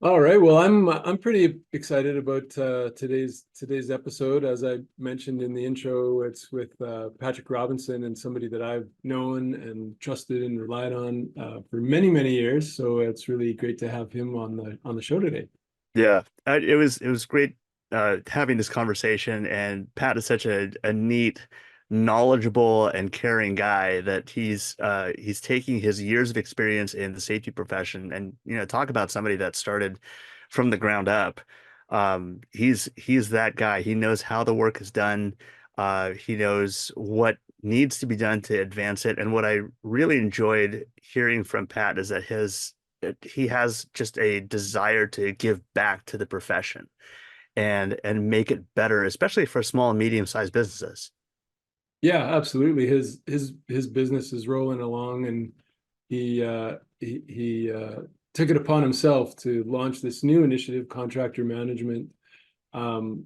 All right. Well, I'm pretty excited about today's episode. As I mentioned in the intro, it's with Patrick Robinson, and somebody that I've known and trusted and relied on for many years. So it's really great to have him on the show today. Yeah, it was great having this conversation, and Pat is such a neat, knowledgeable, and caring guy that he's taking his years of experience in the safety profession and talk about somebody that started from the ground up. He's that guy. He knows how the work is done. He knows what needs to be done to advance it. And what I really enjoyed hearing from Pat is that he has just a desire to give back to the profession and make it better, especially for small and medium-sized businesses. Yeah, absolutely. His business is rolling along, and he took it upon himself to launch this new initiative, contractor management um,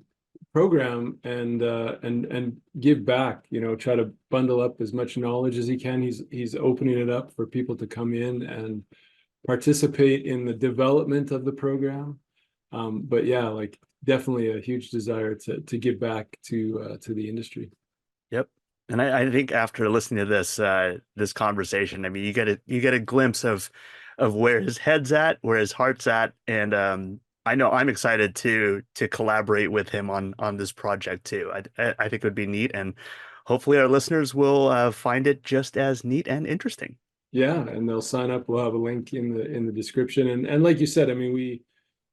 program, and give back. Try to bundle up as much knowledge as he can. He's opening it up for people to come in and participate in the development of the program. But yeah, like definitely a huge desire to give back to the industry. Yep. And I think after listening to this conversation, I mean, you get a glimpse of where his head's at, where his heart's at, and I know I'm excited to collaborate with him on this project too. I think it would be neat, and hopefully our listeners will find it just as neat and interesting. Yeah, and they'll sign up. We'll have a link in the description. And like you said, I mean, we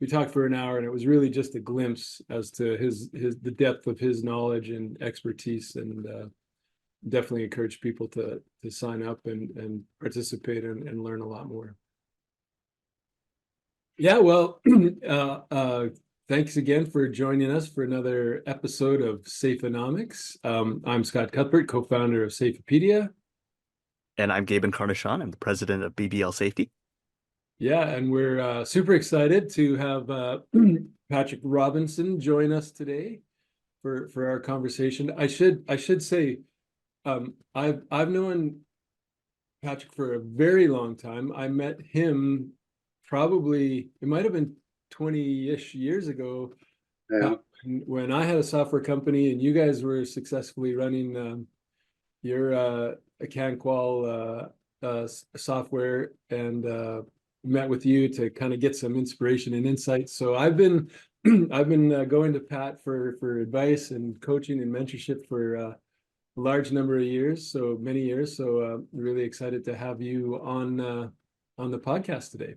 talked for an hour, and it was really just a glimpse as to his the depth of his knowledge and expertise, and definitely encourage people to sign up and participate and learn a lot more. Yeah, well, thanks again for joining us for another episode of Safeonomics. I'm Scott Cuthbert, co-founder of Safeopedia. And I'm Gabe Encarnacion. I'm the president of BBL Safety. Yeah, and we're super excited to have Patrick Robinson join us today for our conversation. I should say I've known Patrick for a very long time. I met him probably it might have been 20-ish years ago, Yeah, when I had a software company and you guys were successfully running your a CanQual software, and met with you to kind of get some inspiration and insights. So I've been I've been going to Pat for advice and coaching and mentorship for a large number of years, so many years. So really excited to have you on the podcast today.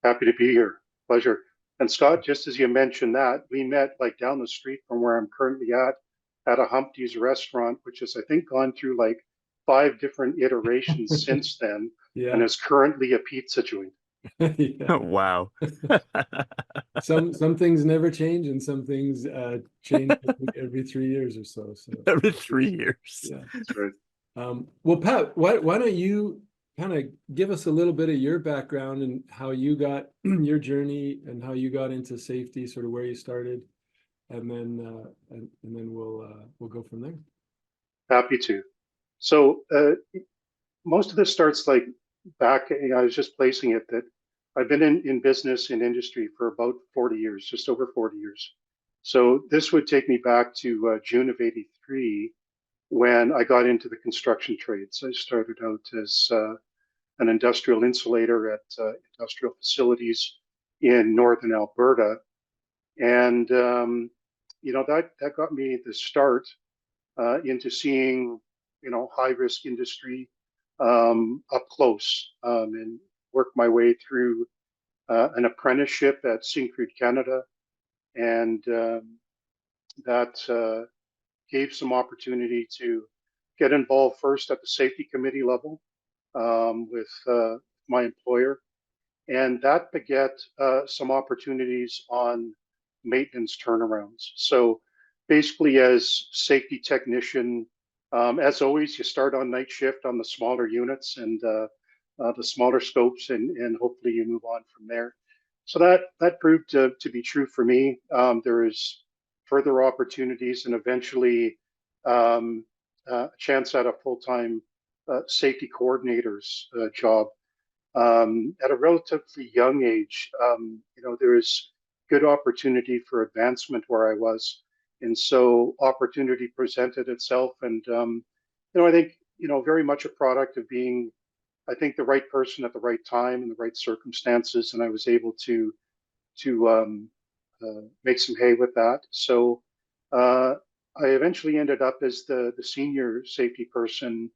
happy to be here. Pleasure. And Scott, just as you mentioned that, we met like down the street from where I'm currently at a Humpty's restaurant, which has, I think, gone through like 5 different iterations since then and Yeah. is currently a pizza joint. Yeah. Wow. Some things never change, and some things change every 3 years or so. So Every 3 years. yeah. That's right. Well, Pat, why don't you kind of give us a little bit of your background and how you got your journey and how you got into safety, sort of where you started, and then we'll go from there. Happy to. So most of this starts like back, I was just placing it that I've been in business in industry for about 40 years, just over 40 years. So this would take me back to June of 83 when I got into the construction trades. I started out as an industrial insulator at industrial facilities in northern Alberta. And, that got me the start into seeing, high risk industry up close, and work my way through an apprenticeship at Syncrude Canada. And that gave some opportunity to get involved first at the safety committee level with my employer. And that beget some opportunities on maintenance turnarounds. So basically, as safety technician, as always, you start on night shift on the smaller units and the smaller scopes, and hopefully you move on from there. So that proved to be true for me. There is further opportunities and eventually a chance at a full-time safety coordinator's job at a relatively young age, there is good opportunity for advancement where I was. And so opportunity presented itself. And, I think, very much a product of being, I think, the right person at the right time in the right circumstances. And I was able to make some hay with that. So I eventually ended up as the senior safety person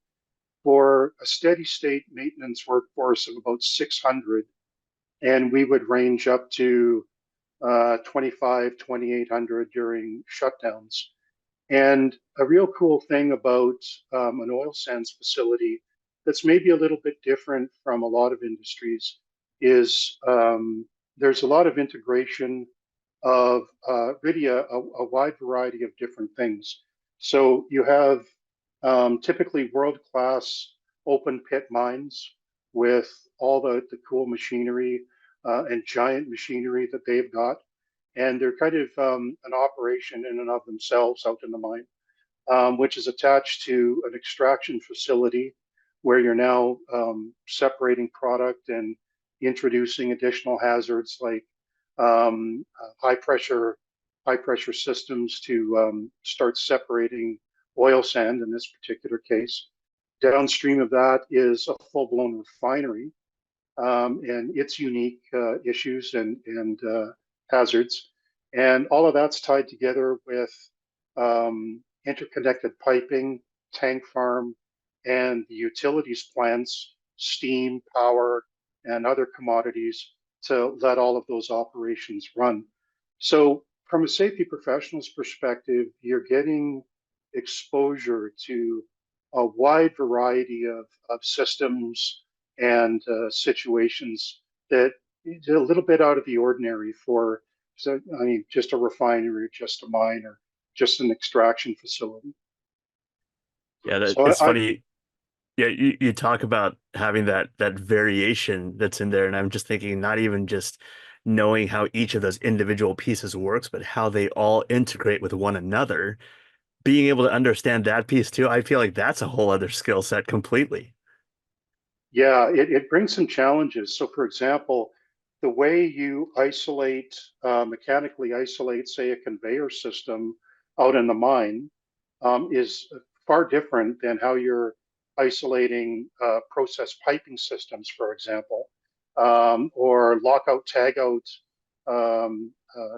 for a steady state maintenance workforce of about 600. And we would range up to 25, 2,800 during shutdowns. And a real cool thing about an oil sands facility that's maybe a little bit different from a lot of industries is there's a lot of integration of really a wide variety of different things. So you have typically world-class open pit mines with all the cool machinery and giant machinery that they've got. And they're kind of an operation in and of themselves out in the mine, which is attached to an extraction facility where you're now separating product and introducing additional hazards like high pressure systems to start separating oil sand in this particular case. Downstream of that is a full-blown refinery and its unique issues and hazards. And all of that's tied together with interconnected piping, tank farm, and the utilities plants, steam, power, and other commodities to let all of those operations run. So from a safety professional's perspective, you're getting exposure to a wide variety of systems and situations that is a little bit out of the ordinary for, so I mean, just a refinery, or just a mine, or just an extraction facility. Yeah, So it's funny. Yeah, you talk about having that variation that's in there, and I'm just thinking not even just knowing how each of those individual pieces works, but how they all integrate with one another. Being able to understand that piece too, I feel like that's a whole other skill set completely. yeah, it brings some challenges. So for example, the way you mechanically isolate, say, a conveyor system out in the mine is far different than how you're isolating process piping systems, for example, or lockout tagout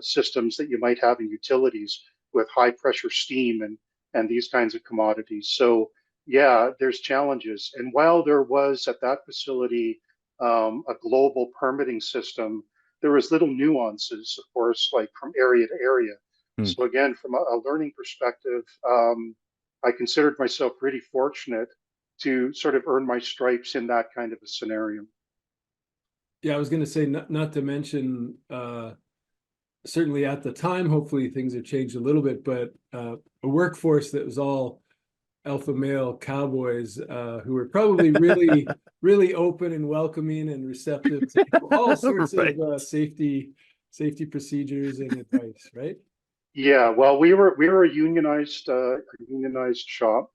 systems that you might have in utilities with high pressure steam and these kinds of commodities. So yeah, there's challenges. And while there was at that facility a global permitting system, there was little nuances, of course, like from area to area. Hmm. So again, from a learning perspective, I considered myself really fortunate to sort of earn my stripes in that kind of a scenario. Yeah, I was going to say, not to mention, certainly at the time, hopefully things have changed a little bit, but a workforce that was all alpha male cowboys who were probably really, really open and welcoming and receptive to all sorts Right. of safety procedures and advice, right? Yeah, well, we were a unionized shop,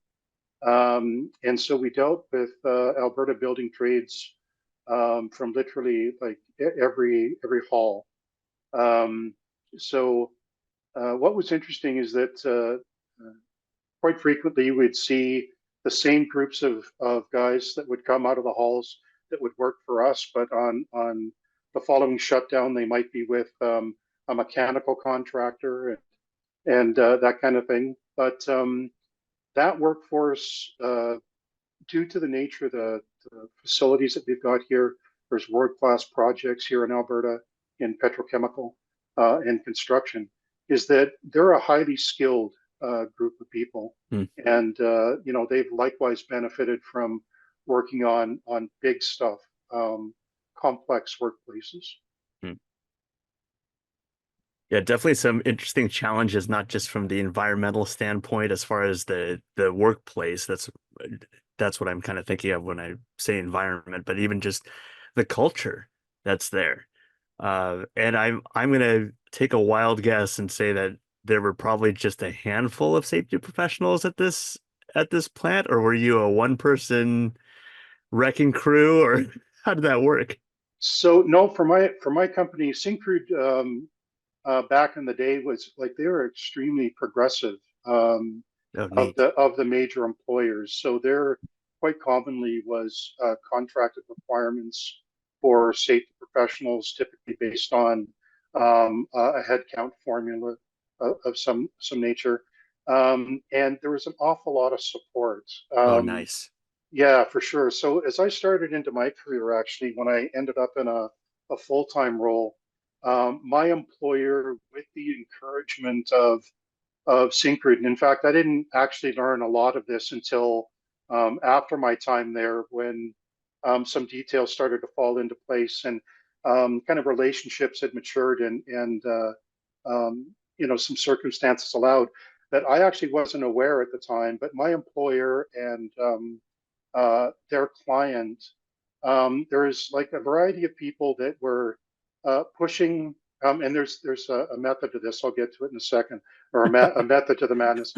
and so we dealt with Alberta building trades from literally like every hall. So what was interesting is that quite frequently we'd see the same groups of guys that would come out of the halls that would work for us, but on the following shutdown, they might be with a mechanical contractor and that kind of thing. But that workforce, due to the nature of the facilities that we've got here, there's world-class projects here in Alberta in petrochemical and construction, is that they're a highly skilled group of people. Hmm. And, they've likewise benefited from working on big stuff, complex workplaces. Hmm. Yeah, definitely some interesting challenges, not just from the environmental standpoint as far as the workplace. That's what I'm kind of thinking of when I say environment, but even just the culture that's there. And I'm gonna take a wild guess and say that there were probably just a handful of safety professionals at this plant, or were you a one person wrecking crew, or How did that work? So no, for my company, Syncrude, back in the day was like they were extremely progressive Oh, neat. of the major employers. So there quite commonly was contracted requirements for safety professionals, typically based on a headcount formula of some nature, and there was an awful lot of support. Oh, nice. Yeah, for sure. So as I started into my career, actually, when I ended up in a full-time role, my employer, with the encouragement of Syncrude, and in fact, I didn't actually learn a lot of this until after my time there, when some details started to fall into place and kind of relationships had matured and some circumstances allowed that I actually wasn't aware at the time, but my employer and their client, there's like a variety of people that were pushing, and there's a method to this. I'll get to it in a second, or a method to the madness.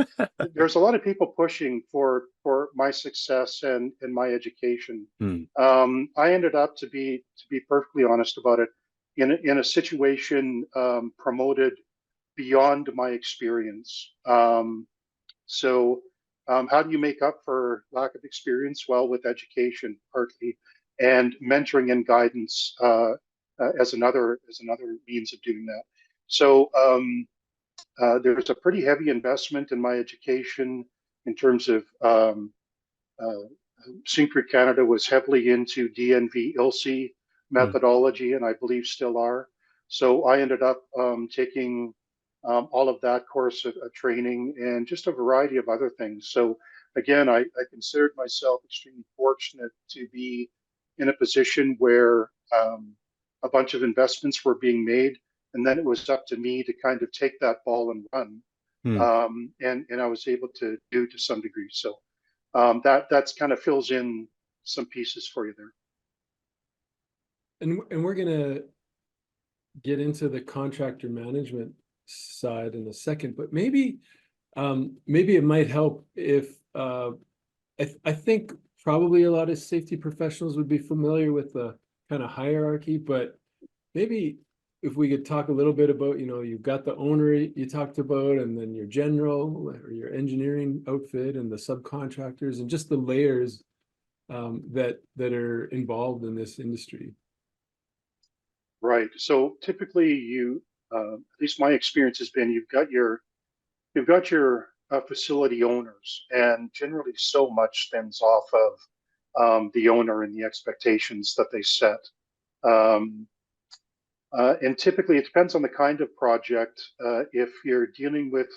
There's a lot of people pushing for my success and my education. Hmm. I ended up to be perfectly honest about it, in a situation promoted beyond my experience. So how do you make up for lack of experience? Well, with education, partly, and mentoring and guidance as another means of doing that. So there's a pretty heavy investment in my education in terms of Syncrude Canada was heavily into DNV ILSI Hmm. methodology, and I believe still are. So I ended up taking all of that course of training and just a variety of other things. So again, I considered myself extremely fortunate to be in a position where a bunch of investments were being made, and then it was up to me to kind of take that ball and run. Hmm. And I was able to do to some degree. So that's kind of fills in some pieces for you there. And we're gonna get into the contractor management side in a second, but maybe it might help if I think probably a lot of safety professionals would be familiar with the kind of hierarchy, but maybe if we could talk a little bit about, you've got the owner you talked about, and then your general or your engineering outfit and the subcontractors and just the layers that are involved in this industry. Right. So typically, at least my experience has been, you've got your facility owners, and generally, so much spins off of the owner and the expectations that they set. Um, and typically, it depends on the kind of project. If you're dealing with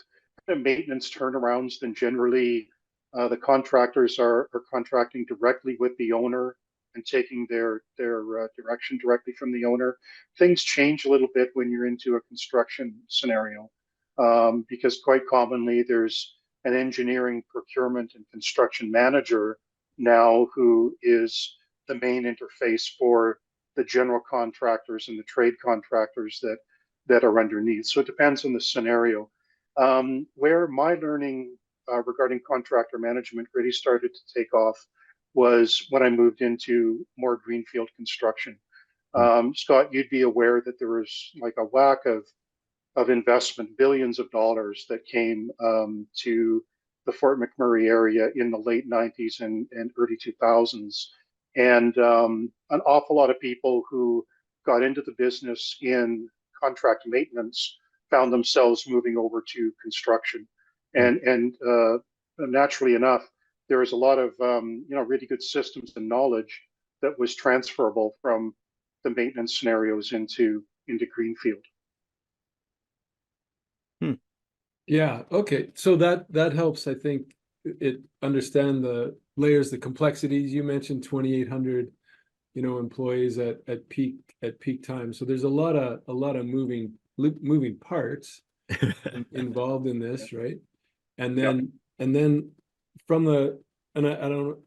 kind of maintenance turnarounds, then generally the contractors are contracting directly with the owner and taking their direction directly from the owner. Things change a little bit when you're into a construction scenario, because quite commonly there's an engineering, procurement, and construction manager now who is the main interface for the general contractors and the trade contractors that are underneath. So it depends on the scenario. Where my learning regarding contractor management really started to take off was when I moved into more greenfield construction. Scott, you'd be aware that there was like a whack of investment, billions of dollars that came to the Fort McMurray area in the late 90s and early 2000s. And an awful lot of people who got into the business in contract maintenance found themselves moving over to construction. And naturally enough, there was a lot of really good systems and knowledge that was transferable from the maintenance scenarios into greenfield. Yeah, okay. So that helps, I think, it understand the layers, the complexities. You mentioned 2,800, employees at peak time. So there's a lot of moving parts involved in this, right? And then from and I don't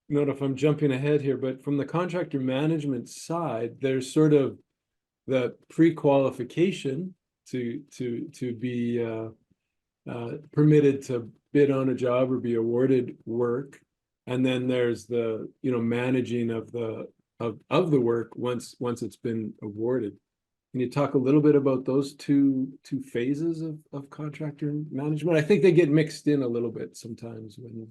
know if I'm jumping ahead here, but from the contractor management side, there's sort of the pre-qualification to be permitted to bid on a job or be awarded work. And then there's the, managing of the of the work once it's been awarded. Can you talk a little bit about those two phases of contractor management? I think they get mixed in a little bit sometimes when.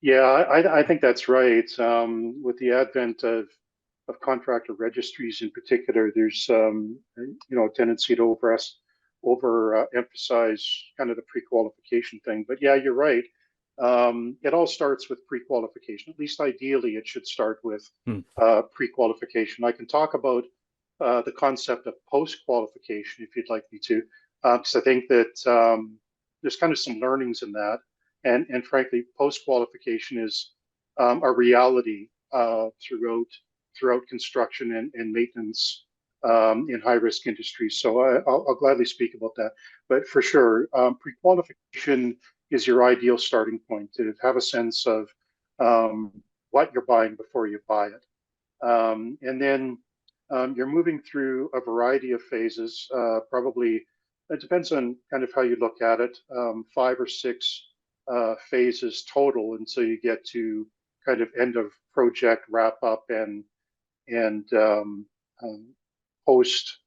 Yeah, I think that's right. With the advent of contractor registries in particular, there's a tendency to emphasize kind of the pre-qualification thing. But yeah, you're right. It all starts with pre-qualification. At least ideally, it should start with pre-qualification. I can talk about the concept of post-qualification if you'd like me to, because I think that there's kind of some learnings in that. And frankly, post-qualification is a reality throughout construction and maintenance in high-risk industries. So I'll gladly speak about that. But for sure, pre-qualification is your ideal starting point to have a sense of what you're buying before you buy it. And then you're moving through a variety of phases. Probably, it depends on kind of how you look at it, 5 or 6 phases total until you get to kind of end of project wrap up and post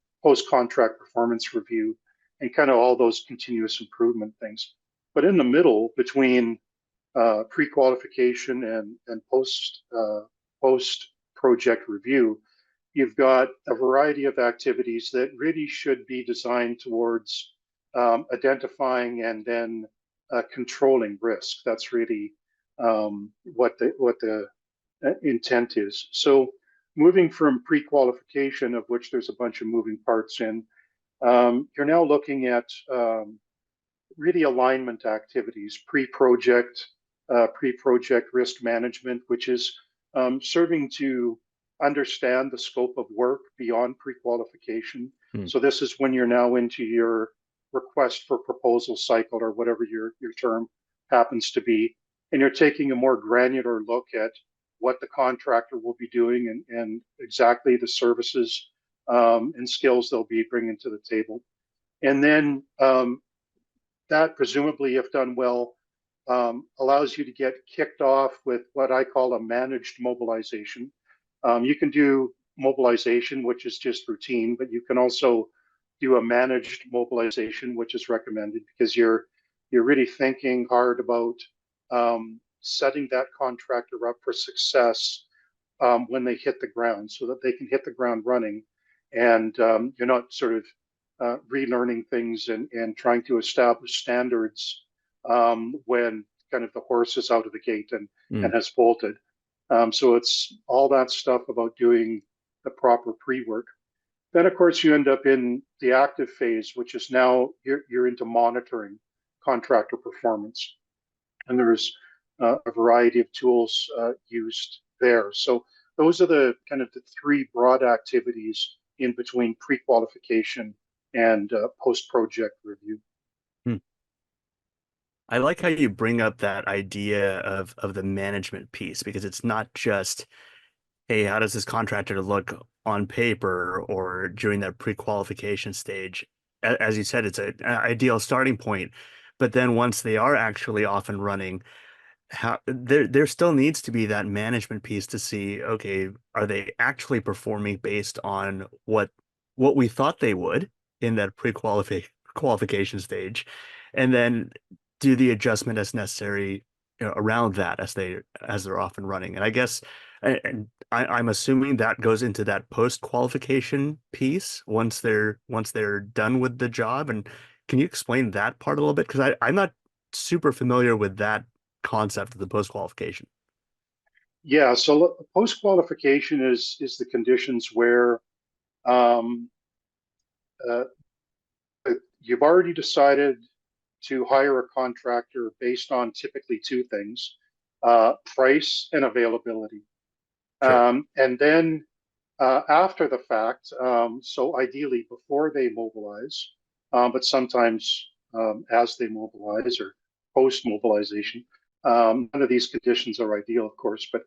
contract performance review and kind of all those continuous improvement things. But in the middle between pre-qualification and post project review, you've got a variety of activities that really should be designed towards identifying and then controlling risk. That's really what the intent is. So moving from pre-qualification, of which there's a bunch of moving parts in, you're now looking at really alignment activities, pre-project risk management, which is serving to understand the scope of work beyond pre-qualification. So this is when you're now into your request for proposal cycle or whatever your term happens to be, and you're taking a more granular look at what the contractor will be doing and exactly the services and skills they'll be bringing to the table. And then that presumably, if done well, allows you to get kicked off with what I call a managed mobilization. You can do mobilization, which is just routine, but you can also do a managed mobilization, which is recommended because you're really thinking hard about setting that contractor up for success when they hit the ground so that they can hit the ground running. And you're not sort of relearning things and trying to establish standards when kind of the horse is out of the gate and has bolted. So it's all that stuff about doing the proper pre-work. Then, of course, you end up in the active phase, which is now you're into monitoring contractor performance. And there's a variety of tools used there. So those are the kind of the 3 broad activities in between pre-qualification and post-project review. I like how you bring up that idea of the management piece, because it's not just, hey, how does this contractor look on paper or during that pre-qualification stage? As you said, it's an ideal starting point. But then once they are actually off and running, there still needs to be that management piece to see, okay, are they actually performing based on what we thought they would in that qualification stage, and then do the adjustment as necessary around that as they're off and running. And I guess I'm assuming that goes into that post-qualification piece once they're done with the job. And can you explain that part a little bit? Because I'm not super familiar with that concept of the post-qualification. Yeah, so post-qualification is the conditions where you've already decided to hire a contractor based on typically 2 things, price and availability. Sure. And then after the fact, so ideally before they mobilize, but sometimes as they mobilize or post-mobilization, none of these conditions are ideal, of course, but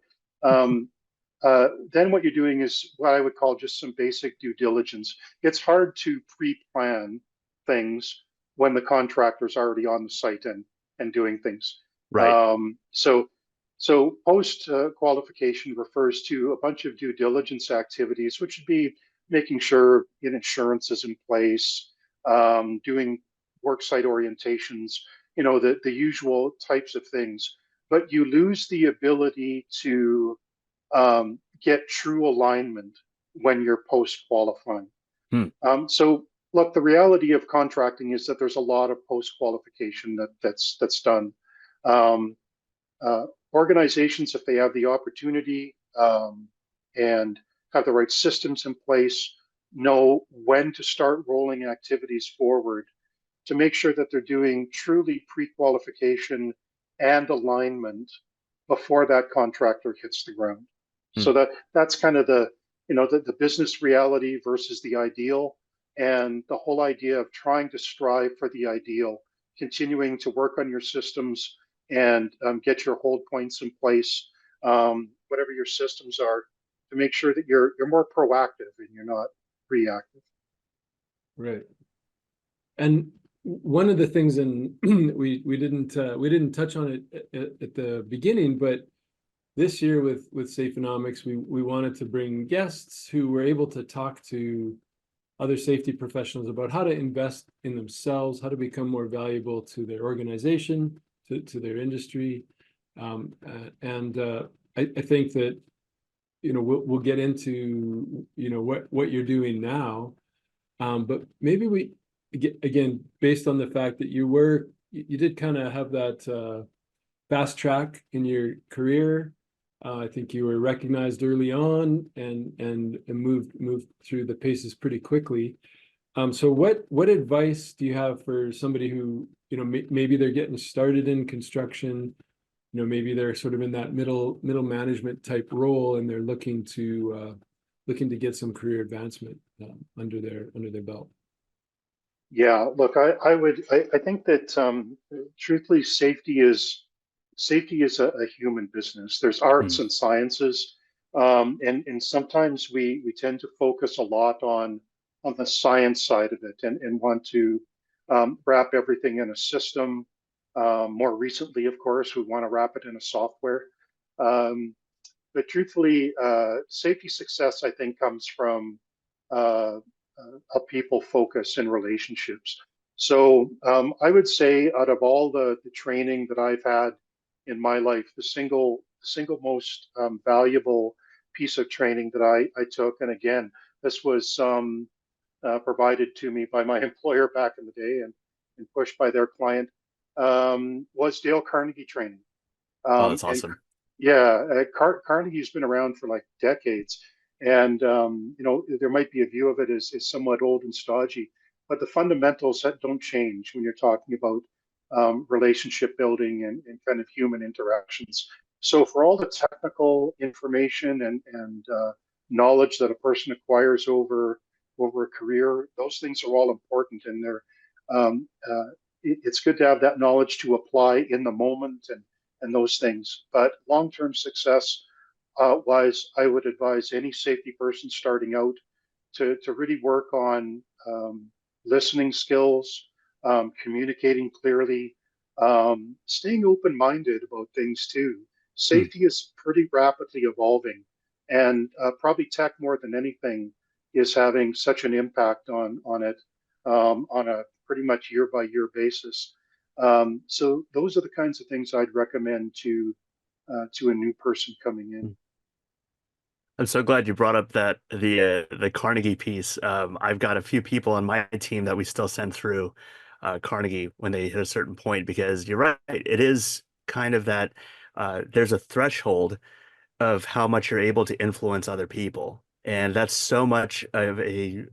then what you're doing is what I would call just some basic due diligence. It's hard to pre-plan things when the contractor's already on the site and doing things. Right. So So post qualification refers to a bunch of due diligence activities, which would be making sure insurance is in place, doing worksite orientations, the usual types of things. But you lose the ability to get true alignment when you're post qualifying. So look, the reality of contracting is that there's a lot of post qualification that's done. Um, Organizations, if they have the opportunity and have the right systems in place, know when to start rolling activities forward to make sure that they're doing truly pre-qualification and alignment before that contractor hits the ground. So that's kind of the business reality versus the ideal, and the whole idea of trying to strive for the ideal, continuing to work on your systems and get your hold points in place, whatever your systems are, to make sure that you're more proactive and you're not reactive. Right. And one of the things, and we didn't touch on it at the beginning, but this year with Safeonomics, we wanted to bring guests who were able to talk to other safety professionals about how to invest in themselves, how to become more valuable to their organization, to their industry. I think that, we'll get into, what you're doing now. But maybe again, based on the fact that you did kind of have that fast track in your career. I think you were recognized early on and moved through the paces pretty quickly. So what advice do you have for somebody who, maybe they're getting started in construction, maybe they're sort of in that middle management type role, and they're looking to get some career advancement under their belt? Yeah, look, I think that truthfully, safety is a human business. There's arts and sciences, and sometimes we tend to focus a lot on the science side of it and want to wrap everything in a system. More recently, of course, we want to wrap it in a software. But truthfully, safety success, I think, comes from a people focus in relationships. So I would say, out of all the training that I've had in my life, the single most valuable piece of training that I took, and again, this was provided to me by my employer back in the day and pushed by their client, was Dale Carnegie training. Oh, that's awesome. Yeah, Carnegie's been around for like decades, and there might be a view of it as somewhat old and stodgy, but the fundamentals that don't change when you're talking about relationship building and kind of human interactions. So for all the technical information and knowledge that a person acquires over a career, those things are all important, and it's good to have that knowledge to apply in the moment and those things. But long-term success wise, I would advise any safety person starting out to really work on listening skills, communicating clearly, staying open-minded about things too. Safety is pretty rapidly evolving, and probably tech more than anything is having such an impact on it on a pretty much year-by-year basis. So those are the kinds of things I'd recommend to a new person coming in. I'm so glad you brought up the Carnegie piece. I've got a few people on my team that we still send through Carnegie when they hit a certain point, because you're right. It is kind of that there's a threshold of how much you're able to influence other people. And that's so much of a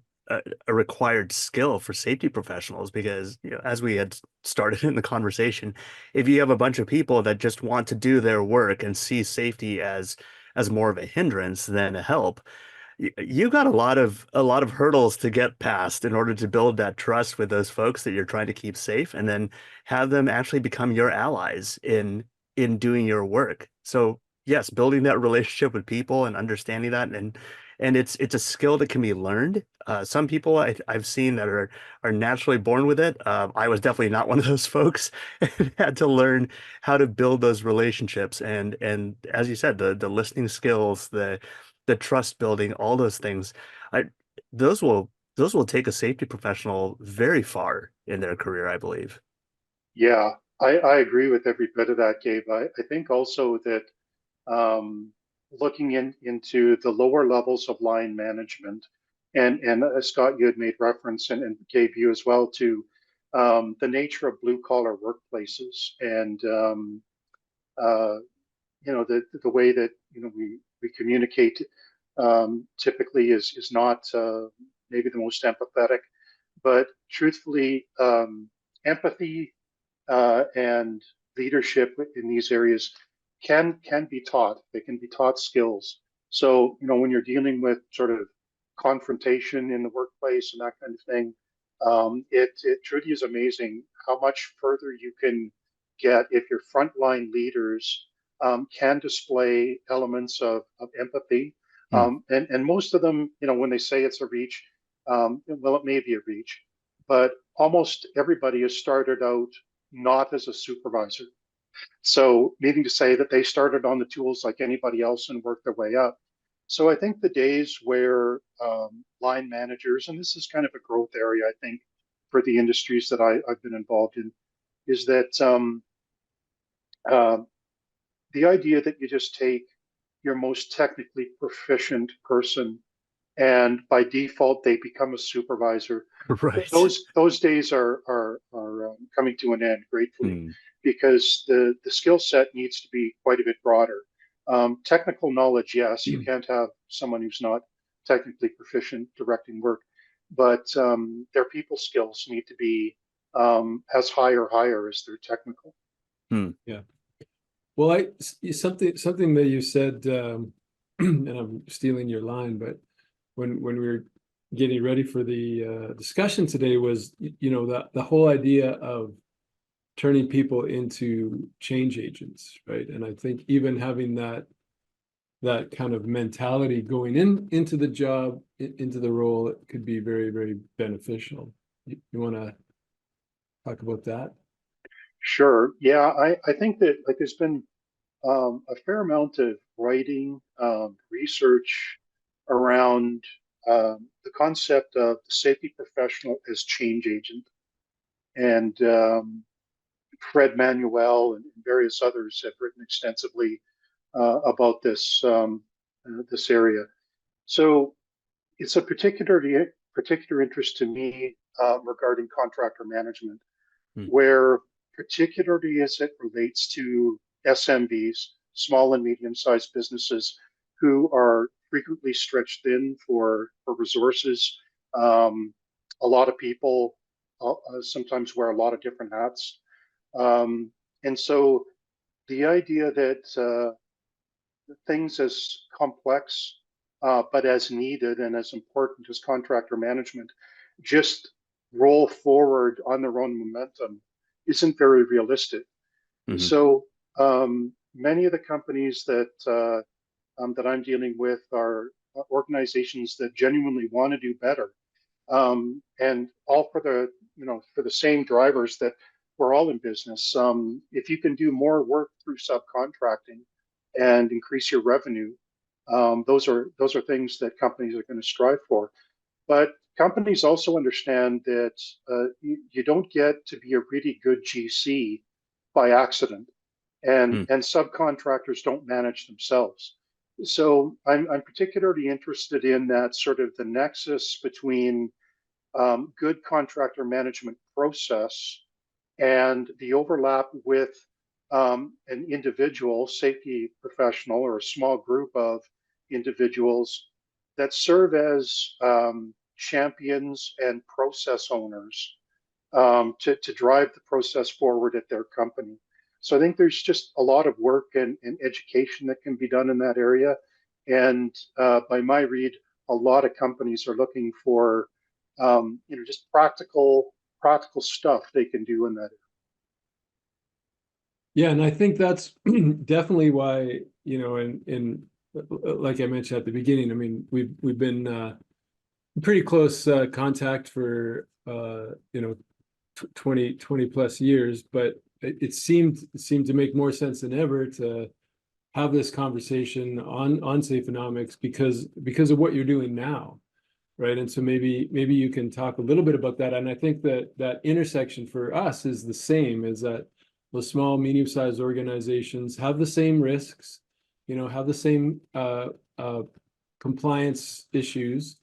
required skill for safety professionals, because, as we had started in the conversation, if you have a bunch of people that just want to do their work and see safety as more of a hindrance than a help, you got a lot of hurdles to get past in order to build that trust with those folks that you're trying to keep safe, and then have them actually become your allies in doing your work. So yes, building that relationship with people and understanding that, and and it's a skill that can be learned. Some people I've seen that are naturally born with it. I was definitely not one of those folks, and had to learn how to build those relationships, and as you said, the listening skills, the trust building, all those things. I those will take a safety professional very far in their career, I believe. Yeah, I agree with every bit of that, Gabe. I think also that looking into the lower levels of line management, and Scott, you had made reference, and Gabe, you as well, to the nature of blue collar workplaces, and uh, the way that we communicate typically is not maybe the most empathetic, but truthfully, empathy and leadership in these areas can be taught. They can be taught skills. So when you're dealing with sort of confrontation in the workplace and that kind of thing, it truly is amazing how much further you can get if your frontline leaders can display elements of empathy. Hmm. And most of them, when they say it's a reach, well, it may be a reach, but almost everybody has started out not as a supervisor. So, meaning to say that they started on the tools like anybody else and worked their way up. So, I think the days where line managers, and this is kind of a growth area, I think, for the industries that I've been involved in, is that uh, the idea that you just take your most technically proficient person and by default they become a supervisor. Right. Those days are coming to an end, gratefully, Hmm. because the skill set needs to be quite a bit broader. Technical knowledge, yes, you can't have someone who's not technically proficient directing work, but their people skills need to be as high or higher as their technical. Hmm. Yeah. Well, something that you said, and I'm stealing your line, but when we were getting ready for the discussion today was, the whole idea of turning people into change agents, right? And I think even having that kind of mentality going into the job, into the role, it could be very, very beneficial. You want to talk about that? Sure. Yeah, I think that like there's been a fair amount of writing, research around the concept of the safety professional as change agent. And Fred Manuel and various others have written extensively about this area. So it's a particular interest to me regarding contractor management, Hmm. where particularly as it relates to SMBs, small and medium-sized businesses, who are frequently stretched thin for resources. A lot of people sometimes wear a lot of different hats. And so the idea that things as complex but as needed and as important as contractor management just roll forward on their own momentum isn't very realistic. Hmm. So many of the companies that I'm dealing with are organizations that genuinely want to do better, and all for the same drivers that we're all in business. If you can do more work through subcontracting and increase your revenue, those are things that companies are going to strive for. But companies also understand that you don't get to be a really good GC by accident, Hmm. and subcontractors don't manage themselves. So I'm particularly interested in that sort of the nexus between good contractor management process and the overlap with an individual safety professional or a small group of individuals that serve as champions and process owners to drive the process forward at their company. So I think there's just a lot of work and education that can be done in that area. And by my read, a lot of companies are looking for just practical stuff they can do in that. Yeah, and I think that's definitely why, in like I mentioned at the beginning, I mean, we've been pretty close contact for 20 plus years, but it seemed to make more sense than ever to have this conversation on Safeonomics because of what you're doing now, right? And so maybe you can talk a little bit about that. And I think that intersection for us is the same, is that the small, medium-sized organizations have the same risks, have the same compliance issues,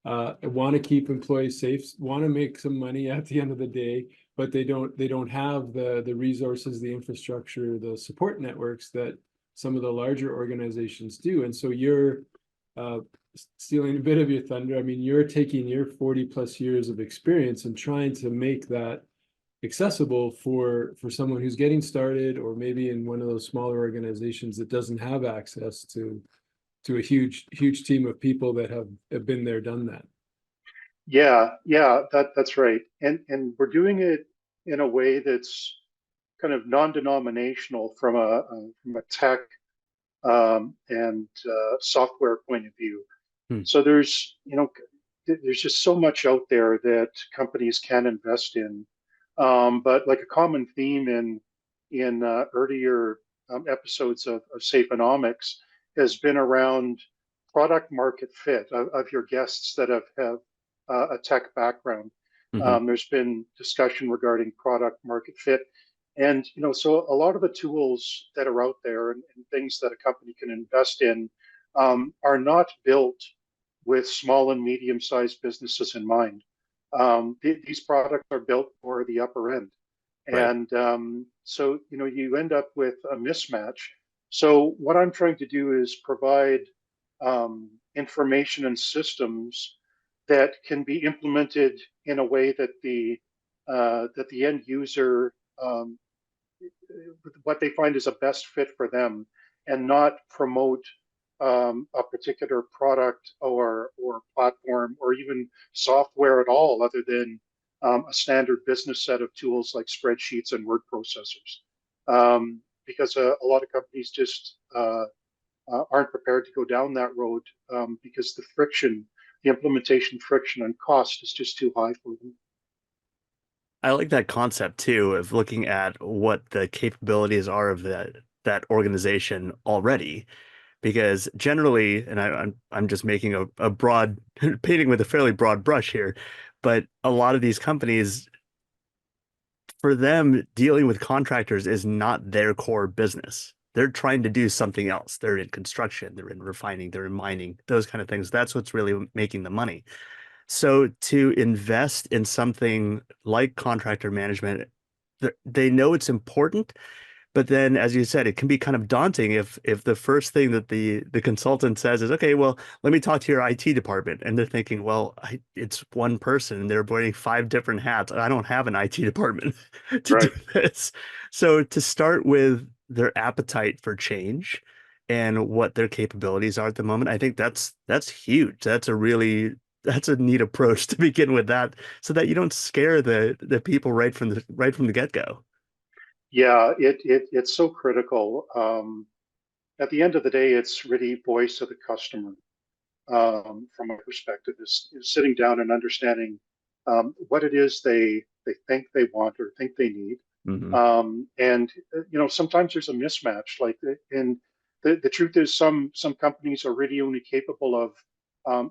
want to keep employees safe, want to make some money at the end of the day, but they don't have the resources, the infrastructure, the support networks that some of the larger organizations do. And so you're stealing a bit of your thunder. I mean, you're taking your 40 plus years of experience and trying to make that accessible for someone who's getting started, or maybe in one of those smaller organizations that doesn't have access to a huge team of people that have been there, done that. Yeah, that's right. And we're doing it in a way that's kind of non-denominational from a tech and software point of view. So there's just so much out there that companies can invest in. But like a common theme in earlier episodes of Safeonomics has been around product market fit of your guests that have a tech background. There's been discussion regarding product market fit. And so a lot of the tools that are out there and things that a company can invest in are not built with small and medium-sized businesses in mind. These products are built for the upper end, and so you end up with a mismatch. So what I'm trying to do is provide information and systems that can be implemented in a way that the end user what they find is a best fit for them, and not promote a particular product or platform or even software at all, other than a standard business set of tools like spreadsheets and word processors. Because a lot of companies just aren't prepared to go down that road because the implementation friction and cost is just too high for them. I like that concept too, of looking at what the capabilities are of that organization already, because generally, and I'm just making a broad painting with a fairly broad brush here, but a lot of these companies, for them, dealing with contractors is not their core business. They're trying to do something else. They're in construction, they're in refining, they're in mining, those kind of things. That's what's really making the money. So to invest in something like contractor management, they know it's important, but then, as you said, it can be kind of daunting if the first thing that the consultant says is, okay, well, let me talk to your IT department. And they're thinking, well, it's one person and they're wearing 5 different hats. I don't have an IT department to do this. So to start with their appetite for change and what their capabilities are at the moment, I think that's huge. That's a neat approach to begin with, that so that you don't scare the people right from the get-go. Yeah, it's so critical. At the end of the day, it's really voice of the customer. From my perspective, is sitting down and understanding what it is they think they want or think they need. And sometimes there's a mismatch. And the truth is, some companies are really only capable of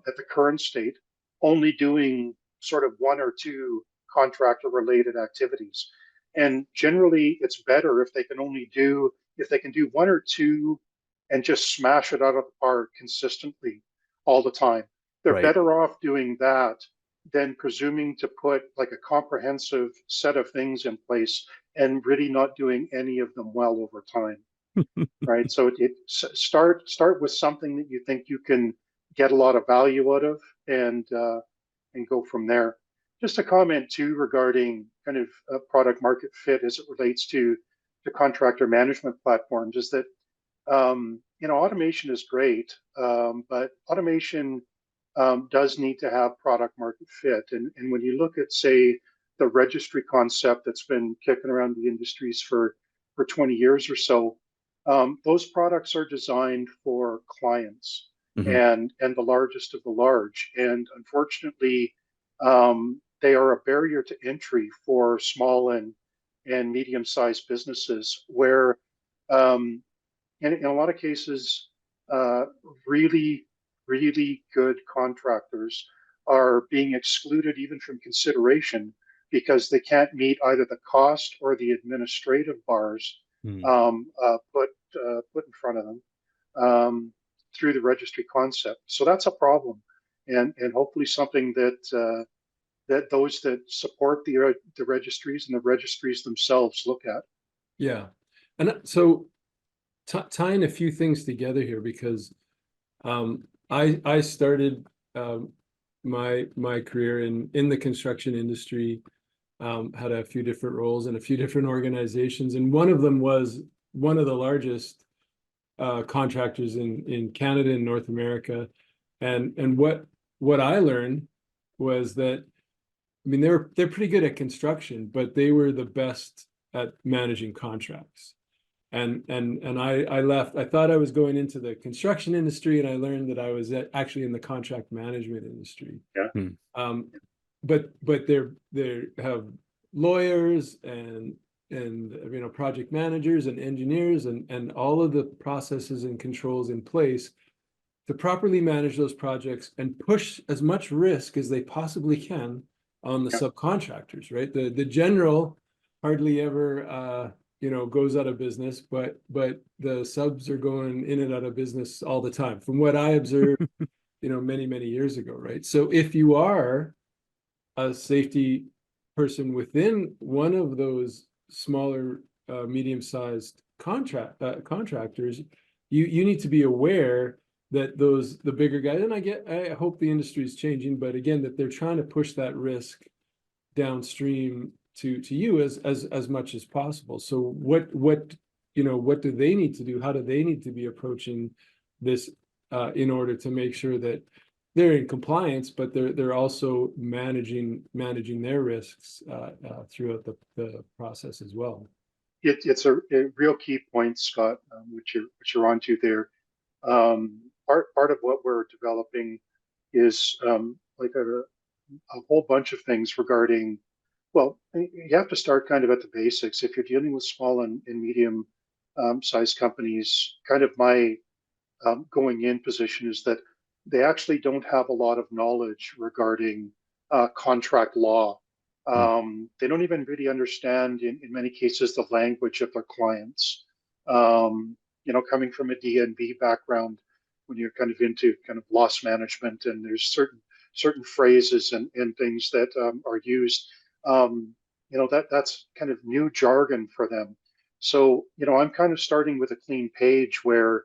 at the current state only doing sort of 1 or 2 contractor related activities. And generally, it's better if they can do 1 or 2 and just smash it out of the park consistently all the time. They're better off doing that than presuming to put like a comprehensive set of things in place and really not doing any of them well over time. Right. So start with something that you think you can get a lot of value out of, and go from there. Just a comment too regarding kind of product market fit as it relates to contractor management platforms is that automation is great, but automation does need to have product market fit. And when you look at, say, the registry concept that's been kicking around the industries for 20 years or so, those products are designed for clients Mhm. and the largest of the large. And unfortunately, they are a barrier to entry for small and medium-sized businesses where in a lot of cases, uh, really, really good contractors are being excluded even from consideration because they can't meet either the cost or the administrative bars Mm. put in front of them through the registry concept. So that's a problem, and hopefully something that those that support the registries and the registries themselves look at. Yeah. And so tying a few things together here, because I started my career in the construction industry, had a few different roles in a few different organizations, and one of them was one of the largest contractors in Canada and North America. And what I learned was that, I mean, they're pretty good at construction, but they were the best at managing contracts. And I left. I thought I was going into the construction industry, and I learned that I was actually in the contract management industry. Yeah. Mm. But they have lawyers and you know, project managers and engineers and all of the processes and controls in place to properly manage those projects and push as much risk as they possibly can on the Yeah. subcontractors, right? The general hardly ever you know, goes out of business, but the subs are going in and out of business all the time, from what I observed, you know, many years ago, right? So if you are a safety person within one of those smaller, medium-sized contractors, you need to be aware that the bigger guys, and I hope the industry is changing, but again, that they're trying to push that risk downstream to you as much as possible. So what you know, what do they need to do? How do they need to be approaching this in order to make sure that they're in compliance, but they're also managing their risks throughout the process as well. It's a real key point, Scott, which you're onto there. Part of what we're developing is like a whole bunch of things regarding. Well, you have to start kind of at the basics. If you're dealing with small and medium sized companies, kind of my going in position is that they actually don't have a lot of knowledge regarding contract law. Mm. They don't even really understand, in many cases, the language of their clients. You know, coming from a DNB background, when you're kind of into kind of loss management, and there's certain phrases and things that are used. You know, that's kind of new jargon for them. So, you know, I'm kind of starting with a clean page where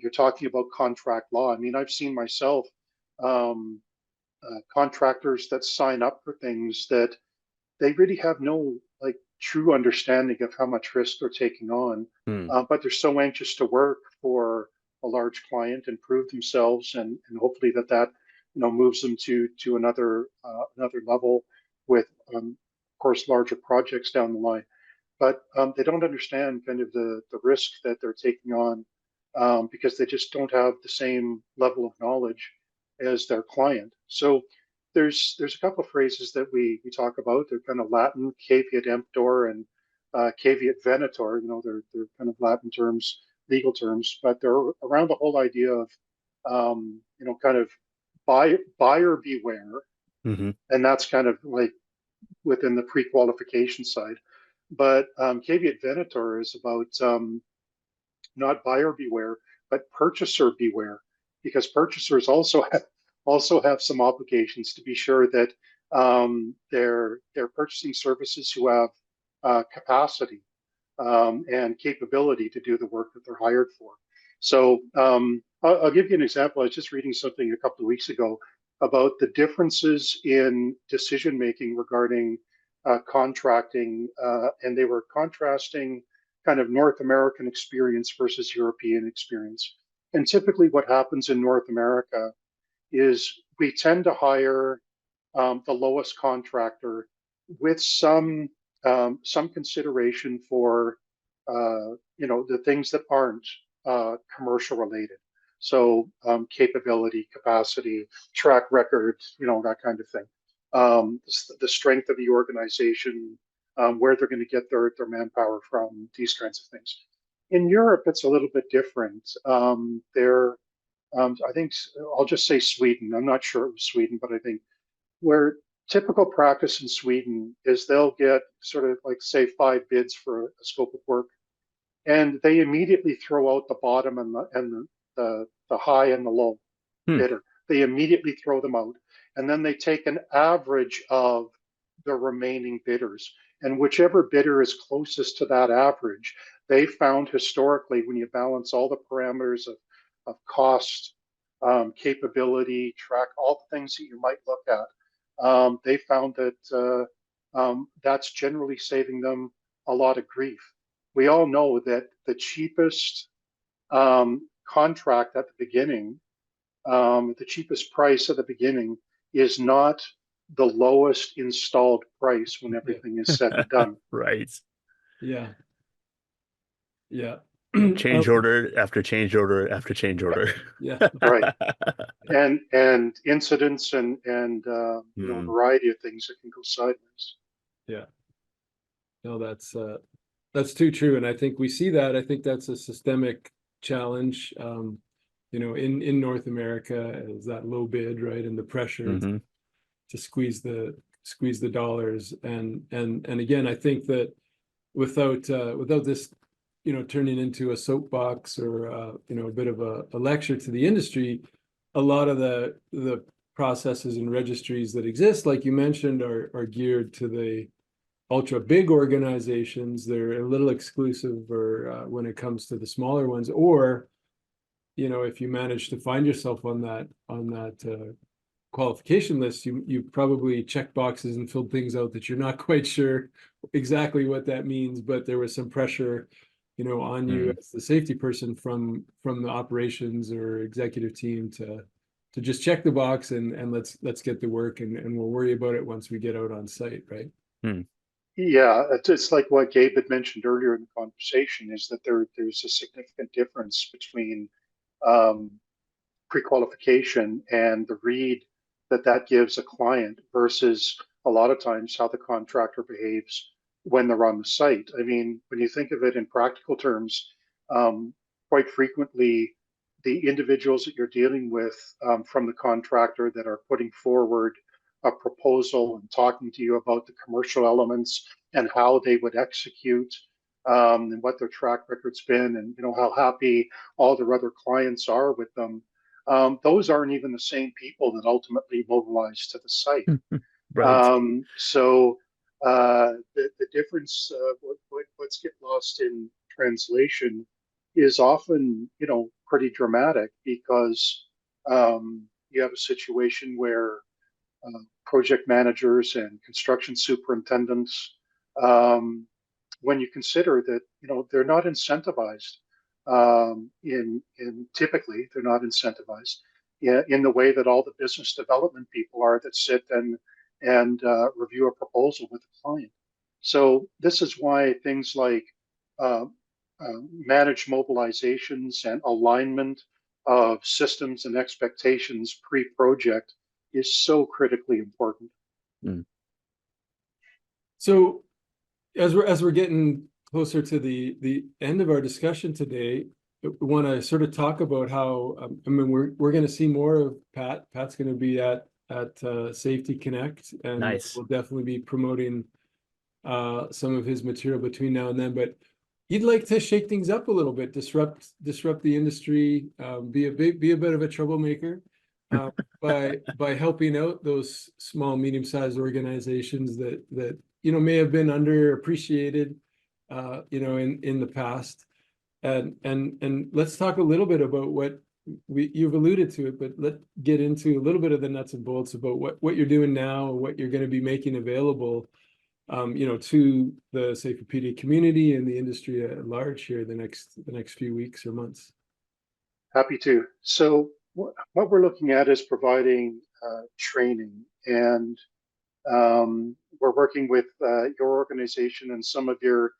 you're talking about contract law. I mean, I've seen myself um, contractors that sign up for things that they really have no like true understanding of how much risk they're taking on, Mm. but they're so anxious to work for a large client and prove themselves, and hopefully that you know moves them to another level with of course larger projects down the line. But they don't understand kind of the risk that they're taking on because they just don't have the same level of knowledge as their client. So there's a couple of phrases that we talk about. They're kind of Latin, caveat emptor and caveat venator. You know, they're kind of Latin terms, legal terms, but they're around the whole idea of you know, kind of buyer beware, Mm-hmm. and that's kind of like within the pre-qualification side. But caveat venator is about not buyer beware, but purchaser beware, because purchasers also have some obligations to be sure that they're purchasing services who have capacity and capability to do the work that they're hired for. So I'll give you an example. I was just reading something a couple of weeks ago about the differences in decision making regarding contracting, and they were contrasting kind of North American experience versus European experience. And typically, what happens in North America is we tend to hire the lowest contractor with some consideration for the things that aren't commercial related. So capability, capacity, track record, that kind of thing. The strength of the organization, where they're going to get their manpower from, these kinds of things. In Europe, it's a little bit different. I think I'll just say Sweden. I'm not sure it was Sweden, but I think where typical practice in Sweden is they'll get sort of like, say, 5 bids for a scope of work, and they immediately throw out the bottom and the high and the low bidder. They immediately throw them out, and then they take an average of the remaining bidders, and whichever bidder is closest to that average, they found historically, when you balance all the parameters of cost, capability, track, all the things that you might look at, they found that that's generally saving them a lot of grief. We all know that the cheapest contract at the beginning, the cheapest price at the beginning, is not the lowest installed price when everything is said and done. Right. Yeah. Yeah. Change order after change order after change order. Yeah. Right. And incidents and a variety of things that can go sideways. Yeah. No, that's too true. And I think we see that. I think that's a systemic challenge, in North America, is that low bid, right? And the pressure to squeeze the dollars. And again, I think that without this, turning into a soapbox or a bit of a lecture to the industry, a lot of the processes and registries that exist, like you mentioned, are geared to the ultra big organizations. They're a little exclusive, or when it comes to the smaller ones, or if you manage to find yourself on that qualification list, you probably checked boxes and filled things out that you're not quite sure exactly what that means, but there was some pressure on you as the safety person from the operations or executive team to just check the box and let's get to work, and we'll worry about it once we get out on site, right? Yeah, it's like what Gabe had mentioned earlier in the conversation, is that there's a significant difference between pre-qualification and the read that gives a client versus a lot of times how the contractor behaves when they're on the site. I mean, when you think of it in practical terms, quite frequently the individuals that you're dealing with from the contractor that are putting forward a proposal and talking to you about the commercial elements and how they would execute, and what their track record's been, and how happy all their other clients are with them. Those aren't even the same people that ultimately mobilize to the site. Right. So the difference, what's get lost in translation, is often pretty dramatic, because you have a situation where project managers and construction superintendents, when you consider that they're not incentivized, typically they're not incentivized in the way that all the business development people are that sit and review a proposal with the client. So this is why things like managed mobilizations and alignment of systems and expectations pre-project is so critically important. So as we're getting closer to the end of our discussion today, I want to sort of talk about how we're going to see more of Pat. Pat's going to be at Safety Connect, and Nice. we'll definitely be promoting some of his material between now and then. But he'd like to shake things up a little bit, disrupt the industry, be a bit of a troublemaker, by helping out those small, medium-sized organizations that may have been underappreciated in the past. And let's talk a little bit about what you've alluded to it, but let's get into a little bit of the nuts and bolts about what you're doing now, and what you're going to be making available to the Safeopedia community and the industry at large here the next few weeks or months. Happy to. So what we're looking at is providing training, and we're working with your organization and some of your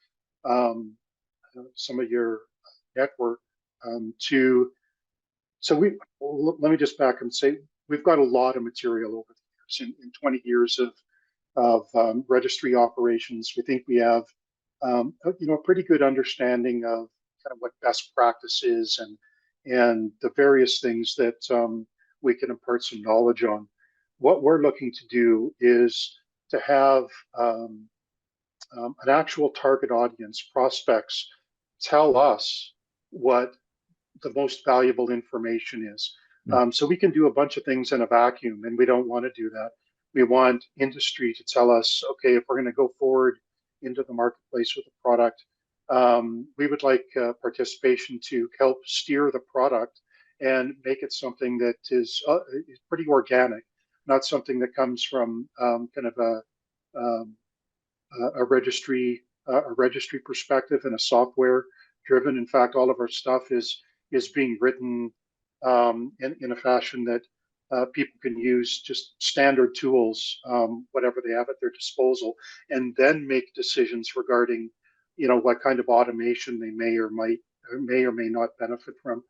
some of your network to. So let me just back and say we've got a lot of material over the years. In 20 years of registry operations, we think we have a pretty good understanding of kind of what best practice is and the various things that we can impart some knowledge on. What we're looking to do is to have an actual target audience, prospects, tell us what the most valuable information is. So we can do a bunch of things in a vacuum, and we don't want to do that. We want industry to tell us, okay, if we're going to go forward into the marketplace with a product, we would like participation to help steer the product and make it something that is pretty organic, not something that comes from kind of a registry perspective and a software driven. In fact, all of our stuff is being written in a fashion that people can use just standard tools, whatever they have at their disposal, and then make decisions regarding, what kind of automation they may or may not benefit from.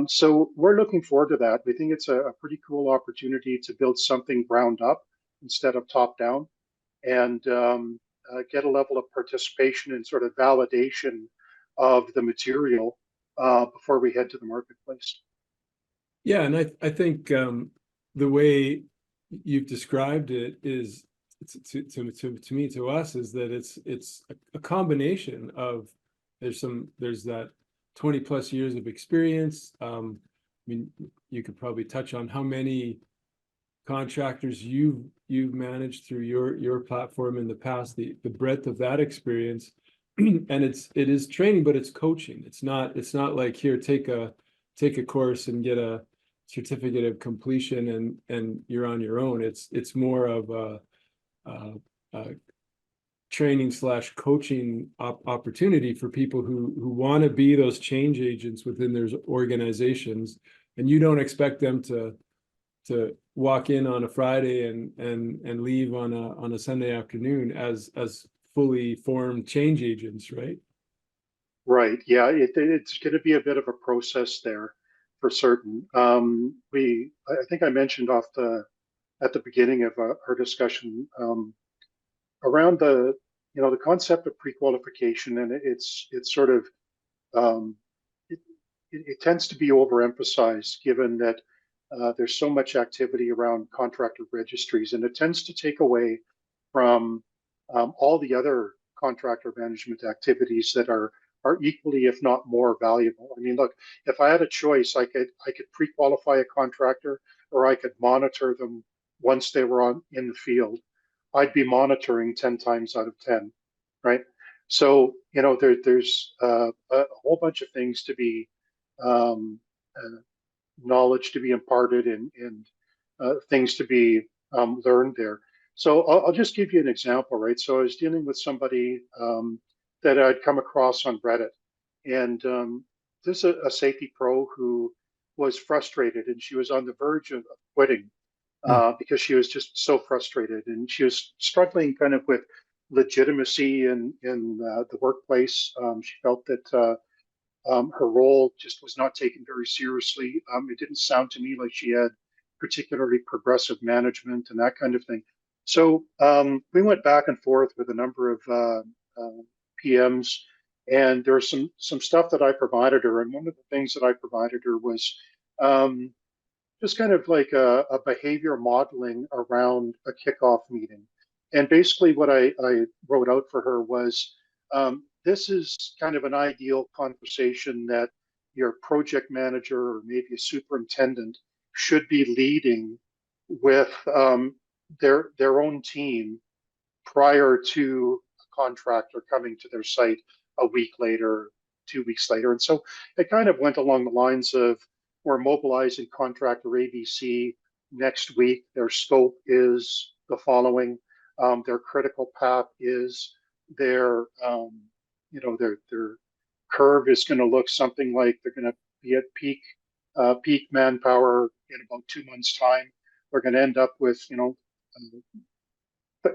So we're looking forward to that. We think it's a pretty cool opportunity to build something ground up instead of top down, and get a level of participation and sort of validation of the material before we head to the marketplace. Yeah, and I think the way you've described it is to me, to us, is that it's a combination of there's that 20 plus years of experience. I mean, you could probably touch on how many contractors you've managed through your platform in the past, the breadth of that experience. And it is training, but it's coaching. It's not like, here, take a course and get a certificate of completion and you're on your own. It's more of a training / coaching opportunity for people who want to be those change agents within their organizations. And you don't expect them to walk in on a Friday and leave on a Sunday afternoon as fully formed change agents, right? Right. Yeah, it's going to be a bit of a process there for certain. I think I mentioned at the beginning of our discussion around the concept of pre-qualification, and it's sort of it tends to be overemphasized given that there's so much activity around contractor registries, and it tends to take away from all the other contractor management activities that are equally, if not more, valuable. I mean, look, if I had a choice, I could pre-qualify a contractor, or I could monitor them once they were in the field. I'd be monitoring 10 times out of 10, right? So there's a whole bunch of things to be knowledge to be imparted and things to be learned there. So I'll just give you an example, right? So I was dealing with somebody that I'd come across on Reddit, and this is a safety pro who was frustrated, and she was on the verge of quitting because she was just so frustrated, and she was struggling kind of with legitimacy in the workplace. She felt that her role just was not taken very seriously. It didn't sound to me like she had particularly progressive management and that kind of thing. So we went back and forth with a number of PMs, and there's some stuff that I provided her. And one of the things that I provided her was just kind of like a behavior modeling around a kickoff meeting. And basically what I wrote out for her was, this is kind of an ideal conversation that your project manager or maybe a superintendent should be leading with their own team prior to a contractor coming to their site a week later, 2 weeks later. And so it kind of went along the lines of, we're mobilizing contractor ABC next week. Their scope is the following. Their critical path is their curve is going to look something like they're going to be at peak manpower in about 2 months' time. We're going to end up with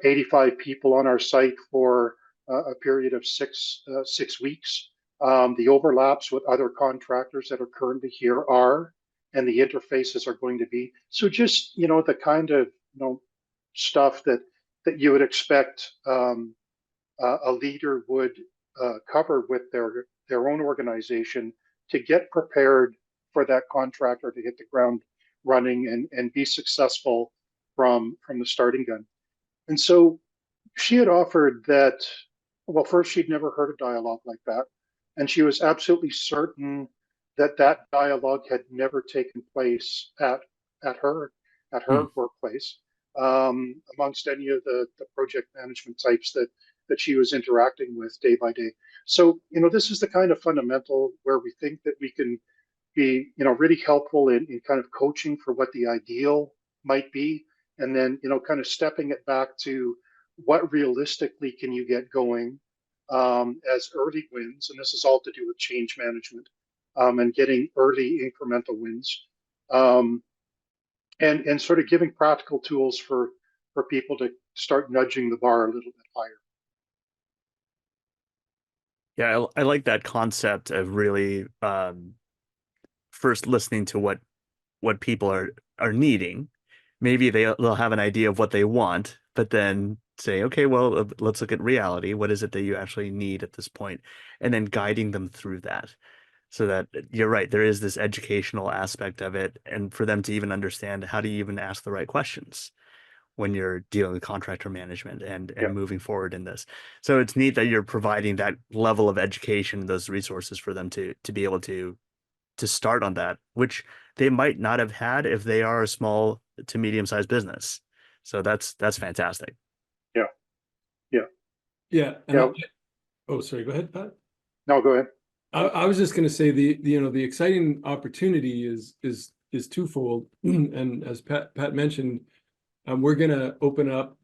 85 people on our site for a period of six weeks. the overlaps with other contractors that are currently here are, and the interfaces are going to be. So just, the kind of, stuff that you would expect a leader would cover with their own organization to get prepared for that contractor to hit the ground running and be successful from the starting gun. And so she had offered that, well, first, she'd never heard a dialogue like that. And she was absolutely certain that that dialogue had never taken place at her workplace, amongst any of the project management types that she was interacting with day by day. So, this is the kind of fundamental where we think that we can be, really helpful in kind of coaching for what the ideal might be. And then, kind of stepping it back to what realistically can you get going as early wins. And this is all to do with change management and getting early incremental wins. And sort of giving practical tools for people to start nudging the bar a little bit higher. Yeah, I like that concept of really first listening to what people are needing. Maybe they'll have an idea of what they want, but then say, okay, well, let's look at reality. What is it that you actually need at this point? And then guiding them through that. So that you're right, there is this educational aspect of it, and for them to even understand how do you even ask the right questions when you're dealing with contractor management and Yeah. moving forward in this. So it's neat that you're providing that level of education, those resources for them to be able to start on that, which they might not have had if they are a small to medium-sized business. So that's fantastic. Yeah. Yeah. Yeah. Yeah. Oh, sorry. Go ahead, Pat. No, go ahead. I was just going to say the exciting opportunity is twofold, and as Pat mentioned, we're going to open up,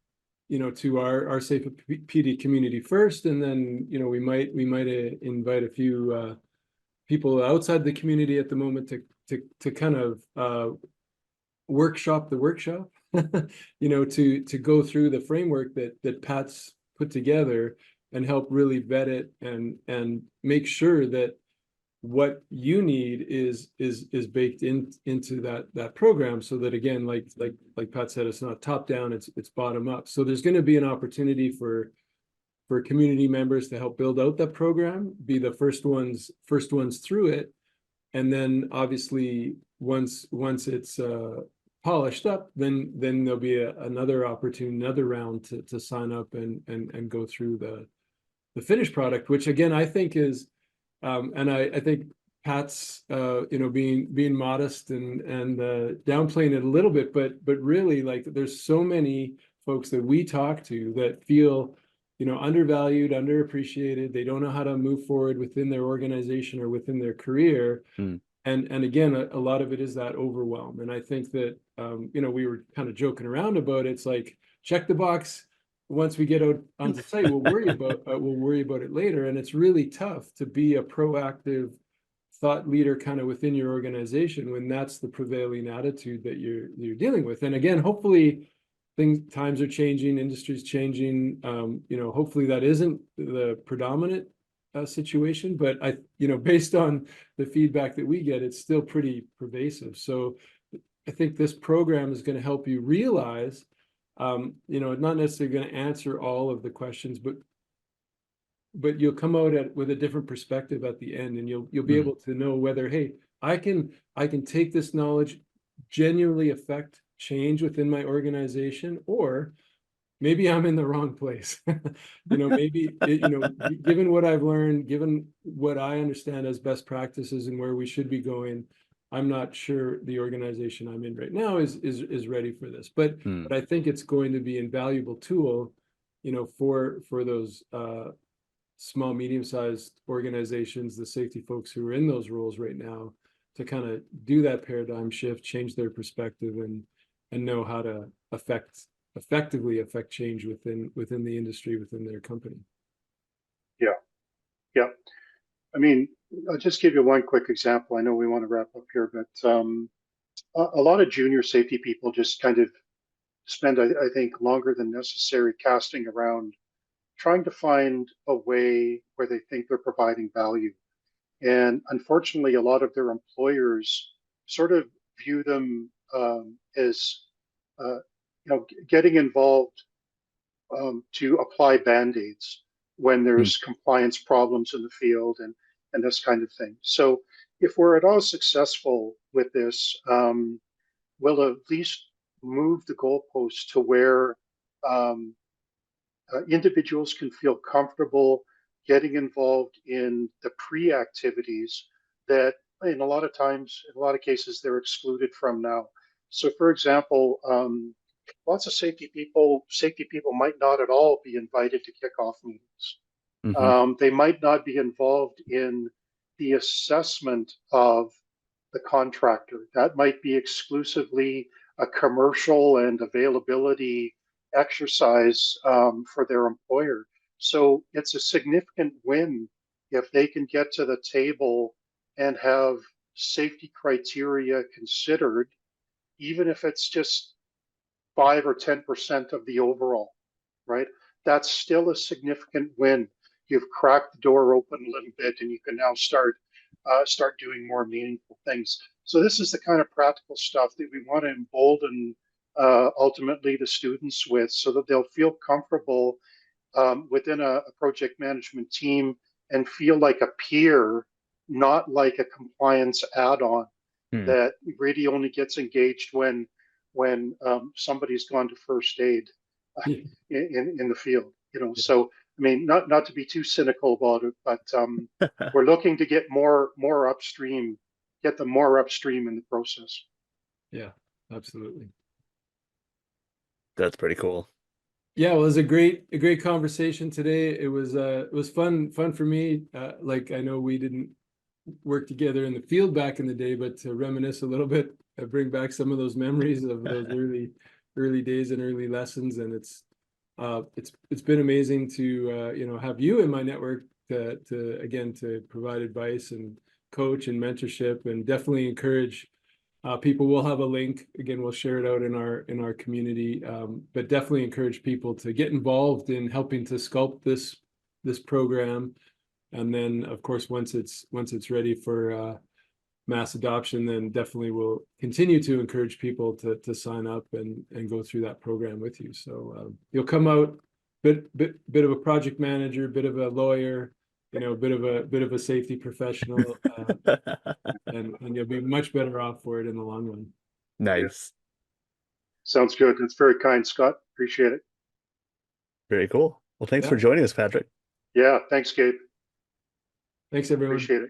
to our Safeopedia community first, and then we might invite a few people outside the community at the moment to kind of workshop the workshop, to go through the framework that Pat's put together and help really vet it and make sure that what you need is baked into that program, so that, again, like Pat said, it's not top down, it's bottom up. So there's going to be an opportunity for community members to help build out that program, be the first ones through it, and then obviously once it's polished up, then there'll be another opportunity, another round to sign up and go through the finished product, which again I think is and I think Pat's being modest and downplaying it a little bit, but really, like, there's so many folks that we talk to that feel undervalued, underappreciated. They don't know how to move forward within their organization or within their career. And again, a lot of it is that overwhelm. And I think that we were kind of joking around about it. It's like, check the box. Once we get out on the site, we'll worry about it later. And it's really tough to be a proactive thought leader kind of within your organization when that's the prevailing attitude that you're dealing with. And again, hopefully times are changing, industry's changing. Hopefully that isn't the predominant situation, but based on the feedback that we get, it's still pretty pervasive. So I think this program is going to help you realize not necessarily going to answer all of the questions, but you'll come out with a different perspective at the end, and you'll be able to know whether, hey, I can take this knowledge, genuinely affect change within my organization, or maybe I'm in the wrong place. Maybe given what I've learned, given what I understand as best practices and where we should be going, I'm not sure the organization I'm in right now is ready for this. But I think it's going to be an invaluable tool, for those small, medium-sized organizations, the safety folks who are in those roles right now, to kind of do that paradigm shift, change their perspective, and know how to effectively affect change within the industry, within their company. Yeah. I mean, I'll just give you one quick example. I know we want to wrap up here, but a lot of junior safety people just kind of spend, I think, longer than necessary casting around, trying to find a way where they think they're providing value. And unfortunately, a lot of their employers sort of view them as getting involved to apply band-aids when there's compliance problems in the field and this kind of thing. So if we're at all successful with this, we'll at least move the goalposts to where individuals can feel comfortable getting involved in the pre-activities that in a lot of times, in a lot of cases, they're excluded from now. So for example, lots of safety people might not at all be invited to kickoff meetings. They might not be involved in the assessment of the contractor. That might be exclusively a commercial and availability exercise for their employer. So it's a significant win if they can get to the table and have safety criteria considered, even if it's just 5 or 10% of the overall, right? That's still a significant win. You've cracked the door open a little bit, and you can now start doing more meaningful things. So this is the kind of practical stuff that we want to embolden ultimately the students with, so that they'll feel comfortable within a project management team and feel like a peer, not like a compliance add-on that really only gets engaged when somebody's gone to first aid in the field. So I mean, not to be too cynical about it, but we're looking to get more upstream, get them more upstream in the process. Yeah, absolutely. That's pretty cool. Yeah, well, it was a great conversation today. It was fun for me. Like, I know we didn't work together in the field back in the day, but to reminisce a little bit, bring back some of those memories of those early days and early lessons. And it's been amazing to have you in my network to provide advice and coach and mentorship, and definitely encourage people. We'll have a link again, we'll share it out in our community, but definitely encourage people to get involved in helping to sculpt this program. And then of course, once it's ready for mass adoption, then definitely we'll continue to encourage people to sign up and go through that program with you. So you'll come out bit of a project manager, bit of a lawyer, bit of a safety professional, and you'll be much better off for it in the long run. Nice. Sounds good. That's very kind, Scott. Appreciate it. Very cool. Well, thanks for joining us, Patrick. Yeah, thanks, Gabe. Thanks, everyone. Appreciate it.